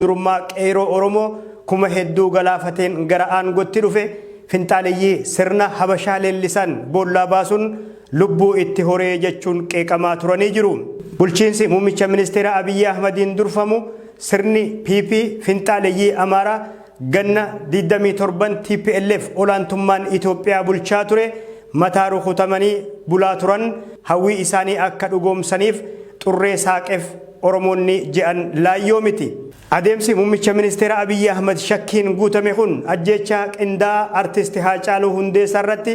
durummaa qeeroo Oromoo kuma hedduu galaafateen gara aangootti dhufe finxaaleeyyii sirna Habashaa leellisan boollaa baasuun lubbuu itti horee jechuun qeeqamaa turanii jiru. Bulchiinsi muummicha ministeera Abiyyi Ahmadiin durfamu sirni PP finxaaleeyyii Amaaraa ganna 27 TPLF olaantummaan Itoophiyaa bulchaa ture mataa rukutamanii bulaa turan hawwii isaanii akka dhugoomsaniif xurree saaqeef Oromoonni je'an laayyoo miti. Adeemsi muummicha ministeera Abiyyi Ahmad shakkiin guutame kun ajjeechaa qindaa'aa artisti Haacaaluu Hundeessaa irratti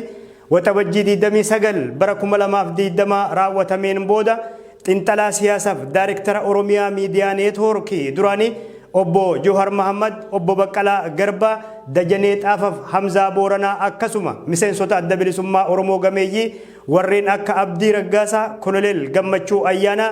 waxabajjii 29 bara 2020 raawwatameen booda xinxalaa siyaasaaf daayirektara Oromiyaa Miidiyaa Neetwoorkii duraanii obbo Johar Mahammad, obbo Baqqalaa Garbaa, Dajanee Xaafaaf Hamzaa Booranaa akkasuma miseensota adda bilisummaa Oromoo gameeyyii warreen akka Abdii Raggaasaa, Koloneel Gammachuu Ayyaanaa,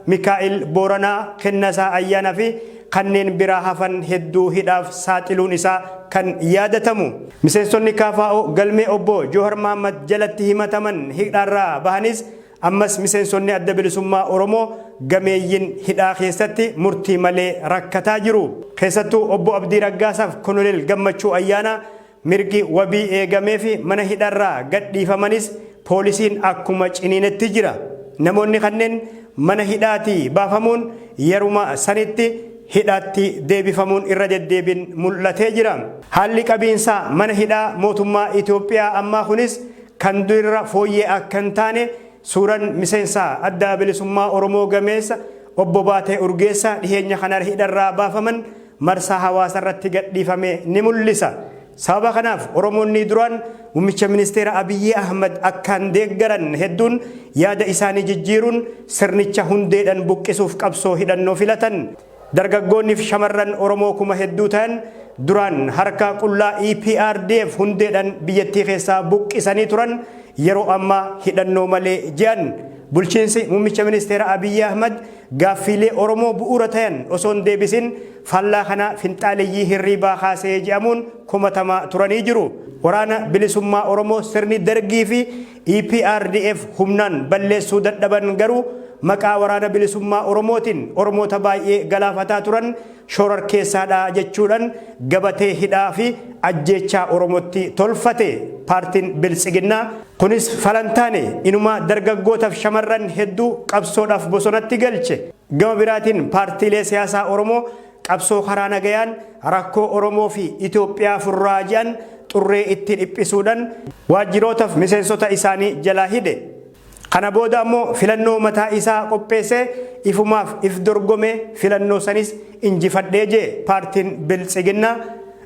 Mikaa'el Booranaa, Kennasaa Ayyaanaa fi kanneen biraa hafan hedduu hidhaaf saaxiluun isaa kan yaadatamu. Miseensonni KFO galmee obbo Johar Mahammad jalatti himataman hidhaarraa bahanis ammas miseensonni adda bilisummaa Oromoo gameeyyiin hidhaa keessatti murtii malee rakkataa jiru. Keessattuu obbo Abdii Raggaasaaf Koloneel Gammachuu Ayyaanaa mirgi wabii eegamee fi mana hidhaarraa gadhiifamanis poolisiin akkuma ciniinetti jira. Namoonni kanneen mana hidhaatii baafamuun yeruma sanitti hidhaatti deebifamuun irra deddeebiin mul'atee jira. Haalli qabiinsaa mana hidhaa mootummaa Itoophiyaa ammaa kunis kan durra fooyyee akka hin taane suuraan miseensa adda bilisummaa Oromoo gameessa obbo Baatee Urgeessaa dhiheenya kana hidharraa baafaman marsaa hawaasa irratti gadhiifame ni mul'isa. Sababa kanaaf Oromoonni duraan muummicha ministeera Abiyyi Ahmad akkaan deeggaran hedduun yaada isaanii jijjiiruun sirnicha hundeedhaan buqqisuuf qabsoo hidhannoo filatan. Dargaggoonni fi shamarran Oromoo kuma hedduu ta'an duraan harka qullaa EPRDF hundeedhaan biyyattii keessaa buqqisanii turan yeroo ammaa hidhannoo malee ji'an. Bulchiinsi muummicha ministeera Abiyyi Ahmad gaaffiilee Oromoo bu'uura ta'an osoo hin deebisin faallaa kana finxaaleeyyii hirriibaa kaasee je'amuun komatamaa turanii jiru. Waraana bilisummaa Oromoo sirni Dargii fi EPRDF humnaan balleessuu dadhaban garuu maqaa waraana bilisummaa Oromootiin Oromoota baay'ee galaafataa turan shororkeessaadha jechuudhaan gabatee hidhaa fi ajjeechaa Oromootti tolfate paartiin Biltsiginnaa. Kunis falantaane inuma dargaggootaaf shamarran hedduu qabsoodhaaf bosonatti galche. Gama biraatiin paartiilee siyaasaa Oromoo qabsoo karaa nagayaan rakkoo Oromoo fi Itoophiyaa furraa jedhan xurree itti dhiphisuudhaan waajjirootaaf miseensota isaanii jalaa hidhe. Kana booda ammoo filannoo mataa isaa qopheessee ifumaaf if dorgomee filannoo sanis injifadhee jee paartiin Biltsiginnaa.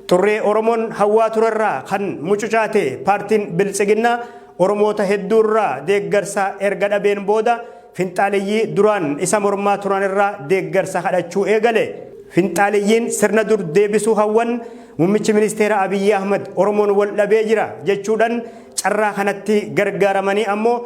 Xurree Oromoon hawwaa turerraa kan mucucaate paartiin Biltsiginnaa Oromoota hedduurraa deeggarsa erga dhabeen booda finxaaleeyyii duraan isa mormaa turanirraa deeggarsa kadhachuu eegale. Finxaaleeyyiin sirna dur deebisuu hawwan muummichi ministeera Abiyyi Ahmad Oromoon wal dhabee jira jechuudhaan carraa kanatti gargaaramanii ammoo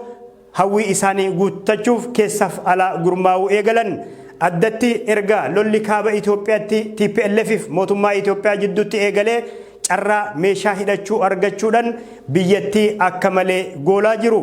hawwii isaanii guuttachuuf keessaaf alaa gurmaa'uu eegalan. Addatti erga lolli kaaba Itoophiyaatti TPLF mootummaa Itoophiyaa jidduutti eegalee carraa meeshaa hidhachuu argachuudhaan biyyattii akka malee goolaa jiru.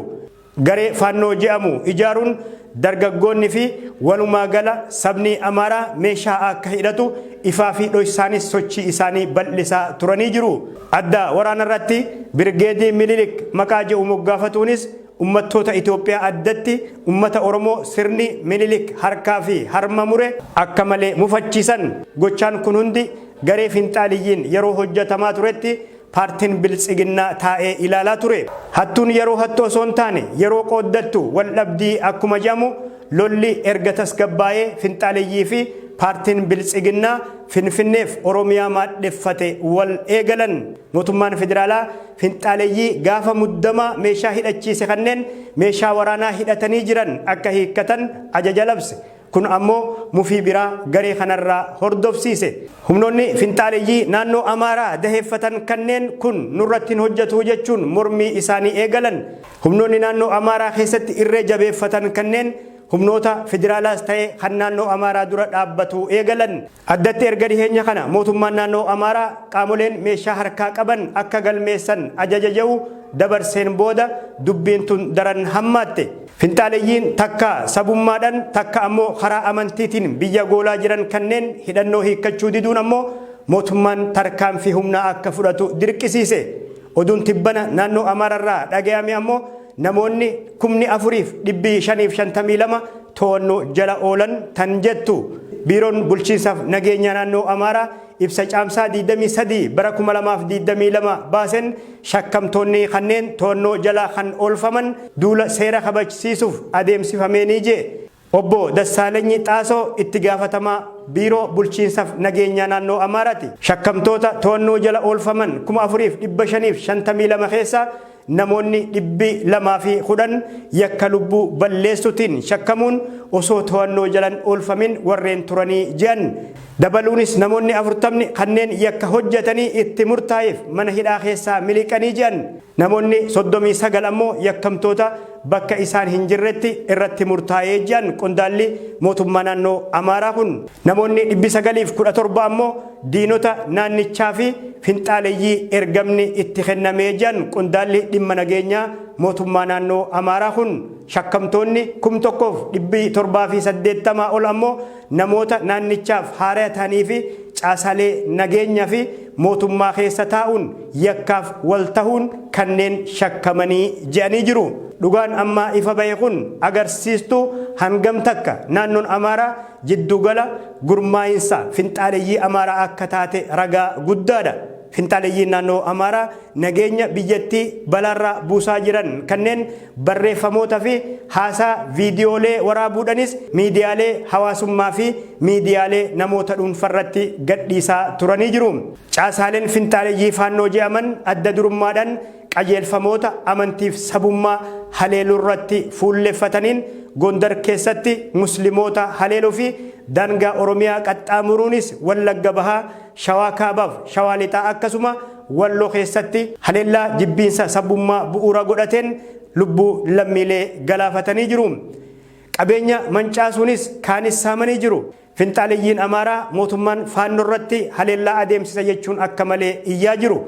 Garee faannoo je'amu ijaaruun dargaggoonni fi walumaa gala sabni Amaaraa meeshaa akka hidhatu ifaa fi dhoksaanis sochii isaanii bal'isaa turanii jiru. Adda waraana irratti Birgeedii Minilik maqaa jedhu moggaafatuunis ummattoota Itoophiyaa addatti ummata Oromoo sirni Minilik harkaa fi harma mure akka malee mufachiisan. Gochaan kun hundi garee finxaaleeyyiin yeroo hojjetamaa turetti paartiin Biltsiginnaa taa'ee ilaalaa ture. Hattuun yeroo hattuu osoo hin taane yeroo qooddattu wal dhabdii akkuma jedhamu lolli erga tasgabbaa'ee finxaaleeyyii fi paartiin Biltsiginnaa Finfinneef Oromiyaa maadheffate wal eegalan. Mootummaan federaalaa finxaaleeyyii gaafa muddamaa meeshaa hidhachiise kanneen meeshaa waraanaa hidhatanii jiran akka hiikkatan ajaja labse. Kun ammoo mufii biraa garee kanarraa hordofsiise. Humnoonni finxaaleeyyii naannoo Amaaraa daheeffatan kanneen kun nurratti hin hojjetu jechuun mormii isaanii eegalan. Humnoonni naannoo Amaaraa keessatti irree jabeeffatan kanneen humnoota federaalaas ta'e kan naannoo Amaaraa dura dhaabbatu eegalan. Addatti erga dhiheenya kana mootummaan naannoo Amaaraa qaamoleen meeshaa harkaa qaban akka galmeessan ajaja jedhu dabarseen booda dubbiin tun daran hammaatte. Finxaaleeyyiin takka sabummaadhaan takka ammoo karaa amantiitiin biyya goolaa jiran kanneen hidhannoo hiikkachuu diduun ammoo mootummaan tarkaanfii humnaa akka fudhatu dirqisiise. Oduun tibbana naannoo Amaararraa dhagayame ammoo namoonni 4,552 to'annoo jala oolan tan jettu. Biiroon bulchiinsaaf nageenya naannoo Amaaraa ibsa caamsaa 23 bara 2022 baasen shakkamtoonni kanneen to'annoo jala kan oolfaman duula seera kabachiisuuf adeemsifameenii jee. Obbo Dassaalenyi Xaasoo itti gaafatamaa biiroo bulchiinsaaf nageenya naannoo Amaaraati. Shakkamtoota to'annoo jala oolfaman 4,552 keessaa namoonni 210 yakka lubbuu balleessuutiin shakkamuun osoo to'annoo jalan oolfamin warreen turanii jiran. Dabaluunis namoonni 40 kanneen yakka hojjetanii itti murtaa'eef mana hidhaa keessaa miliqanii jiran. Namoonni 39 ammoo yakkamtoota bakka isaan hin jirretti irratti murtaa'ee jiran qondaalli mootummaa naannoo Amaaraa kun. Namoonni 917 ammoo diinota naannichaa fi finxaaleeyyii ergamni itti kennamee jiran qondaalli dhimma nageenyaa mootummaa naannoo Amaaraa kun. Shakkamtoonni 1,780 ol ammoo namoota naannichaaf haaraa ta'anii fi caasaalee nageenyaa fi mootummaa keessa taa'uun yakkaaf wal tahuun kanneen shakkamanii ji'anii jiru. Dhugaan amma ifa bahe kun agarsiistuu hangam takka naannoon Amaaraa jiddugala gurmaa'insa finxaaleeyyii Amaaraa akka taate ragaa guddaadha. Finxaaleeyyiin naannoo Amaaraa nageenya biyyattii balaarraa buusaa jiran kanneen barreeffamoota fi haasaa viidiyoolee waraabuudhanis miidiyaalee hawaasummaa fi miidiyaalee namoota dhuunfarratti gadhiisaa turanii jiru. Caasaaleen finxaaleeyyii faannoo je'aman adda durummaadhaan qajeelfamoota amantiif sabummaa haleelurratti fuulleffataniin Gondar keessatti musliimoota haleeluu fi daangaa Oromiyaa qaxxaamuruunis Wallagga Bahaa, Shawaa Kaabaaf Shawaa Lixaa akkasuma Walloo keessatti haleellaa jibbiinsa sabummaa bu'uura godhateen lubbuu lammiilee galaafatanii jiru. Qabeenya mancaasuunis kaanis saamanii jiru. Finxaaleeyyiin Amaaraa mootummaan faannoo irratti haleellaa adeemsisa jechuun akka malee iyyaa jiru.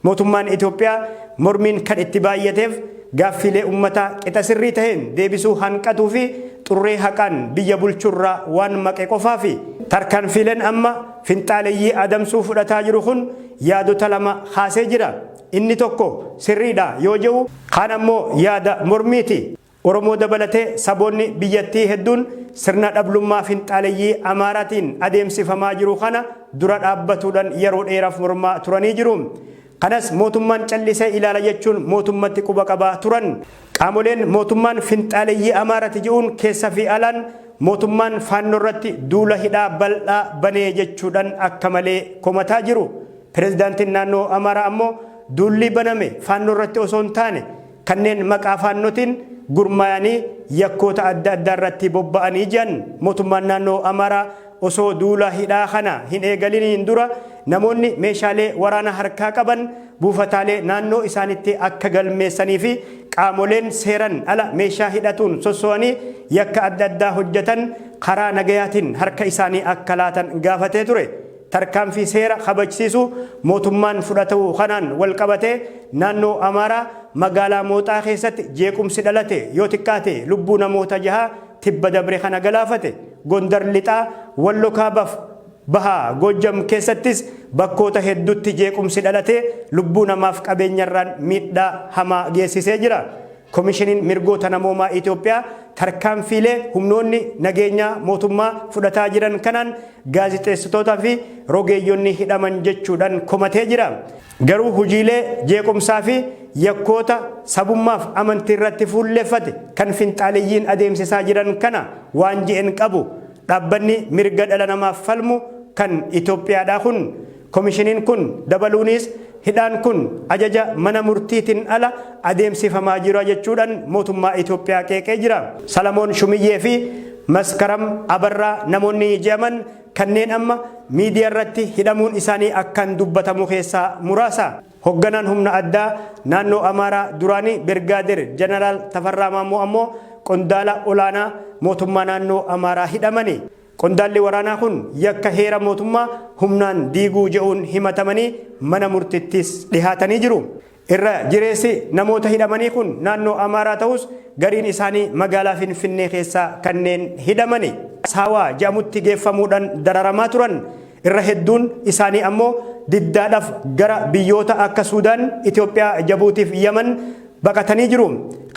Mootummaan Itoophiyaa mormiin kan itti baay'ateef gaaffilee ummataa qixa sirrii taheen deebisuu hanqatuu fi xurree haqaan biyya bulchurraa waan maqe qofaa fi tarkaanfiileen amma finxaaleeyyii adamsuu fudhataa jiru kun yaadota lama kaasee jira. Inni tokko sirriidha yoo jedhu kaan ammoo yaada mormiiti. Oromoo dabalatee saboonni biyyattii hedduun sirna dhablummaa finxaaleeyyii Amaaraatiin adeemsifamaa jiru kana dura dhaabbatuudhaan yeroo dheeraaf mormaa turanii jiru. Kanas mootummaan callisee ilaala jechuun mootummatti quba qabaa turan. Qaamoleen mootummaan finxaaleeyyii Amaaraati jedhuun keessa fi alaan mootummaan faannoo irratti duula hidhaa bal'aa banee jechuudhaan akka malee komataa jiru. Pireezidaantiin naannoo Amaaraa ammoo duulli baname faannoo irratti osoo hin taane kanneen maqaa faannootiin gurmaa'anii yakkoota adda addaa irratti bobba'anii jiran. Mootummaan naannoo Amaaraa osoo duula hidhaa kana hin eegaliniin dura namoonni meeshaalee waraana harkaa qaban buufataalee naannoo isaanitti akka galmeessanii fi qaamoleen seeran ala meeshaa hidhatuun sosso'anii yakka adda addaa hojjetan karaa nagayaatiin harka isaanii akka laatan gaafatee ture. Tarkaanfii seera kabachiisu mootummaan fudhatu kanaan wal qabatee naannoo Amaaraa magaalaa Mooxaa keessatti jeequmsi dhalate yoo xiqqaate lubbuu namoota 6 tibba dabre kana galaafate. Gondar Lixaa, Walloo Kaabaaf Bahaa Gojjam keessattis bakkoota hedduutti jeequmsi dhalatee lubbuu namaaf qabeenyarraan miidhaa hamaa geessisee jira. Komishiniin mirgoota namoomaa Itoophiyaa tarkaanfiilee humnoonni nageenyaa mootummaa fudhataa jiran kanaan gaazixeessitootaa fi rogeeyyonni hidhaman jechuudhaan komatee jira. Garuu hojiilee jeequmsaa fi yakkoota sabummaaf amantii irratti fuulleffate kan finxaaleeyyiin adeemsisaa jiran kana waan je'en qabu. Dhaabbanni mirga dhala namaaf falmu kan Itoophiyaadhaa kun komishiniin kun dabaluunis hidhaan kun ajaja mana murtiitiin ala adeemsifamaa jira jechuudhaan mootummaa Itoophiyaa qeeqee jira. Salamoon Shumiyyee fi Maskaram Abarraa namoonni je'aman kanneen amma miidiyaa irratti hidhamuun isaanii akkan dubbatamu keessaa muraasa. Hoogganaan humna addaa naannoo Amaaraa duraanii Birgaadir Jeneraal Tafarraa Maammoo ammoo qondaala olaanaa mootummaa naannoo Amaaraa hidhamani. Qondaalli waraanaa kun yakka heera mootummaa humnaan diiguu jedhuun himatamanii mana murtittis dhihaatanii jiru. Irra jireessi namoota hidhamanii kun naannoo Amaaraa ta'us gariin isaanii magaalaa Finfinnee keessaa kanneen hidhamani. Saawaa jedhamutti geeffamuudhaan dararamaa turan. Irra hedduun isaanii ammoo diddaadhaaf gara biyyoota akka Suudaan, Itoophiyaa, Jabuutiif Yaman baqatanii jiru.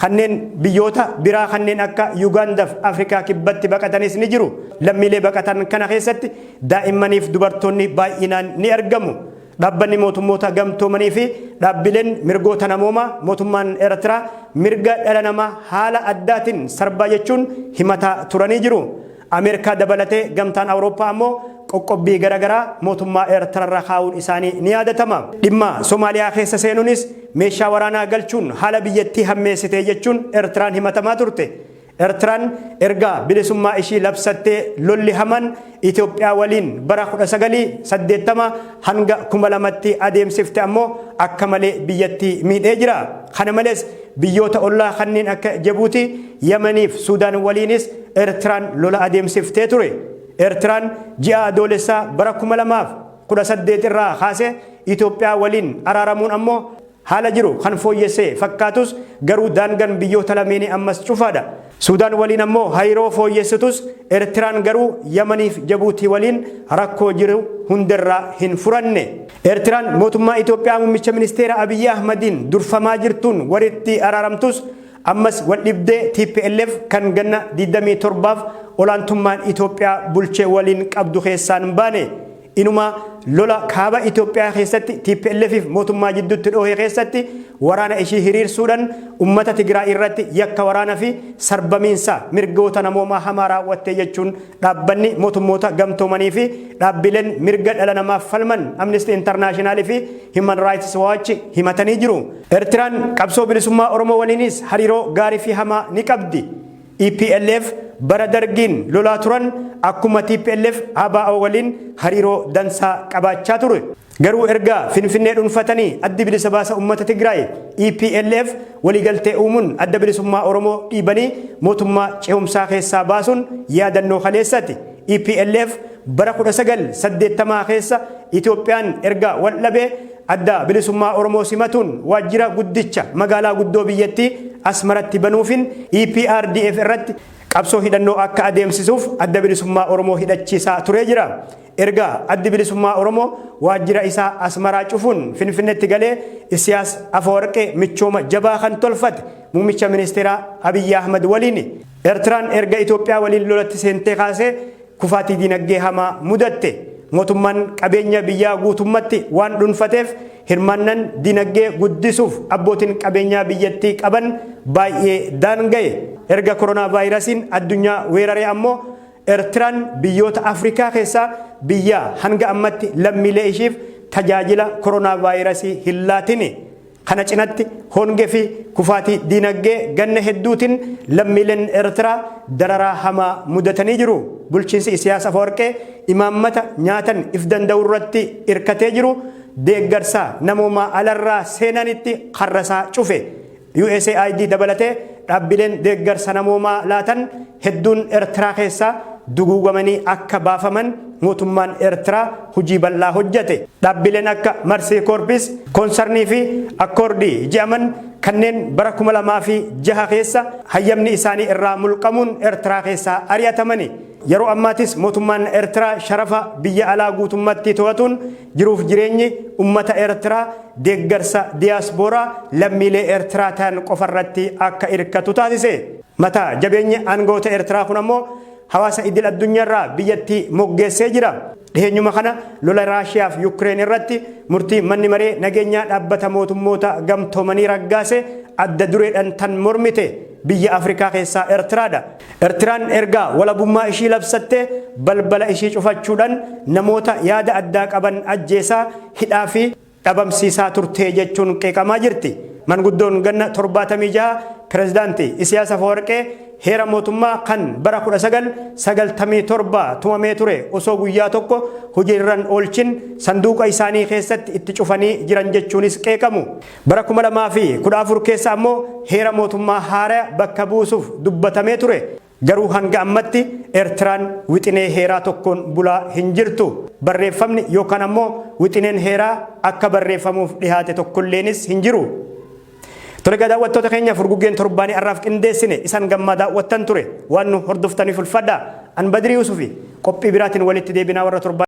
Kanneen biyyoota biraa kanneen akka Yugaandaaf Afrikaa kibbatti baqatanis ni jiru. Lammiilee baqatan kana keessatti daa'immaniif dubartoonni baay'inaan ni argamu. Dhaabbanni mootummoota gamtoomanii fi dhaabbileen mirgoota namoomaa mootummaan Eertiraa mirga dhala namaa haala addaatiin sarbaa jechuun himataa turanii jiru. Ameerikaa dabalatee gamtaan Awurooppaa ammoo qoqqobbii garaagaraa mootummaa Eertiraarra kaa'uun isaanii ni yaadatama. Dhimma Somaaliyaa keessa seenuunis meeshaa waraanaa galchuun haala biyyattii hammeessitee jechuun Eertiraan himatamaa turte. Eertiraan erga bilisummaa ishii labsattee lolli hamaan Itoophiyaa waliin bara 1980 hanga 2000tti adeemsifte ammoo akka malee biyyattii miidhee jira. Kana malees biyyoota ollaa kanneen akka Jabuutii, Yamaniif Suudaan waliinis Eertiraan lola adeemsiftee ture. Eertiraan ji'a adoolessaa bara 2018 irraa kaasee Itoophiyaa waliin araaramuun ammoo haala jiru kan fooyyessee fakkaatus garuu daangaan biyyoota lameenii ammas cufaadha. Suudaan waliin ammoo hariiroo fooyyessitus Eertiraan garuu Yamaniif Jabuutii waliin rakkoo jiru hundarraa hin furanne. Eertiraan mootummaa Itoophiyaa muummicha ministeera Abiyyi Ahmadiin durfamaa jirtuun walitti araaramtus ammas waldhibdee TPLF kan ganna 27f olaantummaan Itoophiyaa bulchee waliin qabdu keessaan baane. Inuma lola kaaba Itoophiyaa keessatti TPLF mootummaa jidduutti dhohee keessatti waraana ishii hiriirsuudhaan ummata Tigraay irratti yakka waraanaa fi sarbamiinsa mirgoota namoomaa hamaa raawwattee jechuun dhaabbanni mootummoota gamtoomanii fi dhaabbileen mirga dhala namaaf falman Amnesty International fi Human Rights Watch himatanii jiru. Eertiraan qabsoo bilisummaa Oromoo waliinis hariiroo gaarii fi hamaa ni qabdi. EPLF bara dargiin lolaa turan akkuma TPLF ABO waliin hariiroo dansaa qabaachaa ture. Garuu erga Finfinnee dhuunfatanii adda bilisa baasa uummata Tigraay EPLF waliigaltee uumuun adda bilisummaa Oromoo dhiibanii mootummaa ce'umsaa keessaa baasuun yaadannoo kaleessati. EPLF bara 1980 keessa Itoophiyaan erga waldhabee adda bilisummaa Oromoo simatuun waajjira guddicha magaalaa guddoo biyyattii Asmaratti banuufin EPRDF irratti qabsoo hidhannoo akka adeemsisuuf adda bilisummaa Oromoo hidhachiisaa turee jira. Erga adda bilisummaa Oromoo waajjira isaa Asmaraa cufuun Finfinneetti galee Isiyaas Afeworqee michooma jabaa kan tolfate muummicha ministeeraa Abiyyi Ahmad waliin. Eertiraan erga Itoophiyaa waliin lolatti seentee kaasee kufaatii dinagdee hamaa mudatte. Mootummaan qabeenya biyyaa guutummatti waan dhuunfateef hirmaannan dinagdee guddisuuf abbootiin qabeenyaa biyyattii qaban baay'ee daanga'e. Erga koronaa vaayirasiin addunyaa weeraree ammoo Eertiraan biyyoota Afrikaa keessaa biyya hanga ammatti lammiilee ishiif tajaajila koronaa vaayirasii hin laatine. Kana cinatti hongee fi kufaatii dinagdee ganna hedduutiin lammiileen Eertiraa dararaa hamaa mudatanii jiru. Bulchiinsi Isiyaas Afeworqee imaammata nyaatan if danda'u irratti hirkatee jiru deeggarsa namoomaa alarraa seenanitti harrasaa cufe. USAID dabalatee dhaabbileen deeggarsa namoomaa laatan hedduun Eertiraa keessaa duguugamanii akka baafaman mootummaan Eertiraa hojii bal'aa hojjete. Dhaabbileen akka Marsii Korpis, Koonsarnii fi Akkoordii jedhaman kanneen bara 2006 keessa hayyamni isaanii irraa mulqamuun Eertiraa keessaa ari'atamani. Yeroo ammaatis mootummaan Eertiraa sharafa biyya alaa guutummatti to'atuun jiruuf jireenyi ummata Eertiraa deeggarsa diyaaspooraa lammiilee Eertiraa ta'an qofarratti akka hirkatu taasise. Mata jabeenya aangoota Eertiraa kun ammoo hawaasa idil addunyaarraa biyyattii moggeessee jira. Dhiheenyuma kana lola Raashiyaa fi Yuukireen irratti murtii manni maree nageenyaa dhaabbata mootummoota gamtoomanii raggaase adda dureedhaan tan mormite biyya Afrikaa keessaa Eertiraadha. Eertiraan ergaa walabummaa ishii labsattee balbala ishii cufachuudhaan namoota yaada addaa qaban ajjeesaa hidhaa fi dhabamsiisaa turtee jechuun qeeqamaa jirti. Manguddoon ganna 76 pirezidaantii Isiyaas Afeworqee heera mootummaa kan bara 1997 tumamee ture osoo guyyaa tokko hojiirran oolchin sanduuqa isaanii keessatti itti cufanii jiran jechuunis qeeqamu. Bara 2014 keessa ammoo heera mootummaa haaraa bakka buusuuf dubbatamee ture. Garuu hanga ammatti Eertiraan wixinee heeraa tokkoon bulaa hin jirtu. Barreeffamni yookaan ammoo wixineen heeraa akka barreeffamuuf dhihaate tokkolleenis hin jiru. Tole daawwattoota keenya furguggeen torbaanii har'aaf qindeessine isan gammaa daawwattan ture waan nu hordoftaniif ulfadha. An Badrii Yusufi qophii biraatiin walitti deebinaa warra torbaa